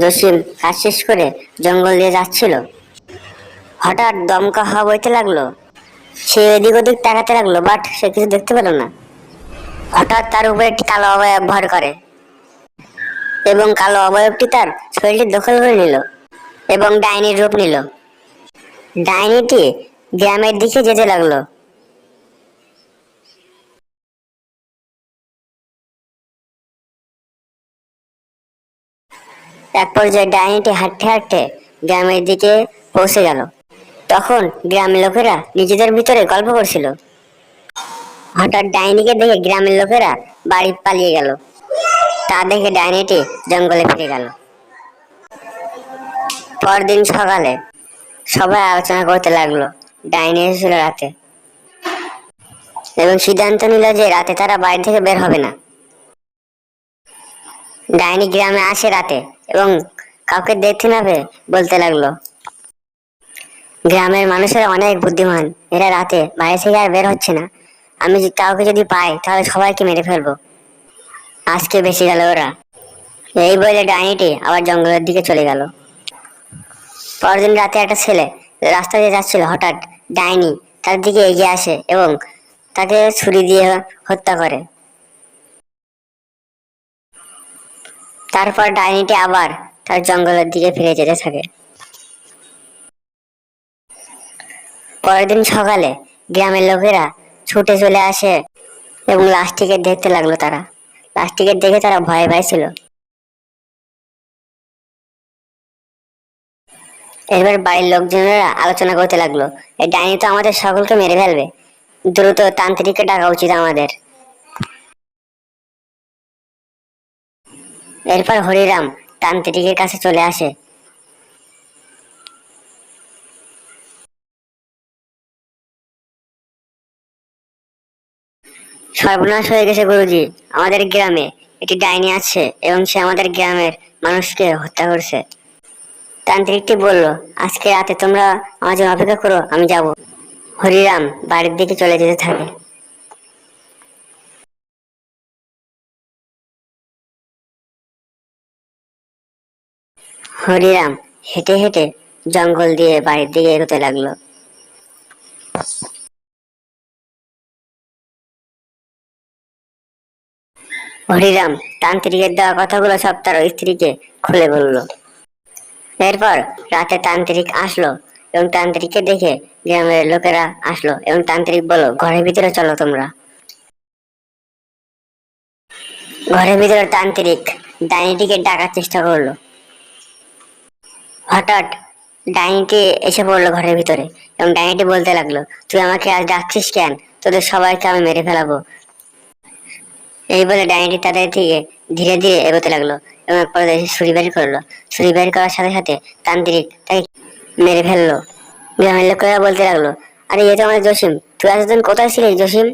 জসিম কাজ শেষ করে জঙ্গল দিয়ে যাচ্ছিল। হঠাৎ দমকা হাওয়া বইতে লাগলো। সে এদিক ওদিক তাকাতে লাগলো, বাট সে কিছু দেখতে পেল না। হঠাৎ তার উপরে একটি কালো অবয়ব ভর করে এবং কালো অবয়বটি তার শরীরটি দখল করে নিল এবং ডাইনির রূপ নিল। ডাইনিটি গ্রামের দিকে যেতে লাগলো। এক পর্যায়ে ডাইনিটি হাঁটতে হাঁটতে গ্রামের দিকে পৌঁছে গেল। তখন গ্রামের লোকেরা নিজেদের ভিতরে গল্প করছিল। হঠাৎ ডাইনিকে দেখে গ্রামের লোকেরা বাড়ি পালিয়ে গেল। তা দেখে ডাইনিটি জঙ্গলে ফিরে গেল। পরদিন সকালে সবাই আলোচনা করতে লাগলো। ডাইনি এসেছিল রাতে এবং সিদ্ধান্ত নিল যে রাতে তারা বাড়ি থেকে বের হবে না। ডাইনি গ্রামে আসে রাতে এবং কাউকে দেখতে না পেয়ে বলতে লাগলো, গ্রামের মানুষেরা অনেক বুদ্ধিমান, এরা রাতে বাইরে থেকে আর বের হচ্ছে না। আমি কাউকে যদি পাই তাহলে সবাইকে মেরে ফেলবো। আজকে বেশি গেল ওরা। এই বলে ডাইনিটি আবার জঙ্গলের দিকে চলে গেল। পরদিন রাতে একটা ছেলে রাস্তা দিয়ে যাচ্ছিল। হঠাৎ ডাইনি তার দিকে এগিয়ে আসে এবং তাকে ছুরি দিয়ে হত্যা করে। তারপর ডাইনিটি আবার তার জঙ্গলের দিকে ফিরে যেতে থাকে। পরের দিন সকালে গ্রামের লোকেরা ছুটে চলে আসে এবং লাশটিকে দেখতে লাগলো। তারা লাশটিকে দেখে তারা ভয় পাইছিল। এবার বাড়ির লোকজনেরা আলোচনা করতে লাগলো, এই ডাইনি তো আমাদের সকলকে মেরে ফেলবে, দ্রুত তান্ত্রিককে ডাকা উচিত আমাদের। এরপর হরিরাম তান্ত্রিকের কাছে চলে আসে। সর্বনাশ হয়ে গেছে গুরুজি, আমাদের গ্রামে একটি ডাইনি আছে এবং সে আমাদের গ্রামের মানুষকে হত্যা করছে। তান্ত্রিকটি বলল, আজকে রাতে তোমরা আমার জন্য অপেক্ষা করো, আমি যাব। হরিরাম বাড়ির দিকে চলে যেতে থাকে। হরিরাম হেঁটে হেঁটে জঙ্গল দিয়ে বাড়ির দিকে এগোতে লাগলো। হরিরাম তান্ত্রিকের দেওয়া কথাগুলো সব তার স্ত্রীকে খুলে বলল। এরপর রাতে তান্ত্রিক আসলো এবং তান্ত্রিককে দেখে গ্রামের লোকেরা আসলো এবং তান্ত্রিক বলল, ঘরের ভিতরে চলো তোমরা। ঘরের ভিতরে তান্ত্রিক ডাইনিটিকে ডাকার চেষ্টা করলো। হঠাৎ ডাইনিটি এসে পড়লো ঘরের ভিতরে এবং ডাইনিটি বলতে লাগলো, তুই আমাকে আজ ডাকছিস কেন? তোদের সবাইকে আমি মেরে ফেলাবো। এই বলে ডাইনিটি তাদের থেকে ধীরে ধীরে এগোতে লাগলো এবং এক পর্যায়ে এসে ছুরি বের করলো। ছুরি বের করার সাথে সাথে তান্ত্রিক তাকে মেরে ফেললো। গ্রামের লোকেরা বলতে লাগলো, আরে এ তো আমাদের জসিম, তুই এতদিন কোথায় ছিলিস জসিম?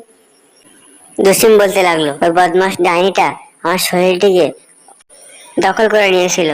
জসিম বলতে লাগলো, ওই বদমাস ডাইনিটা আমার শরীরটিকে দখল করে নিয়েছিল।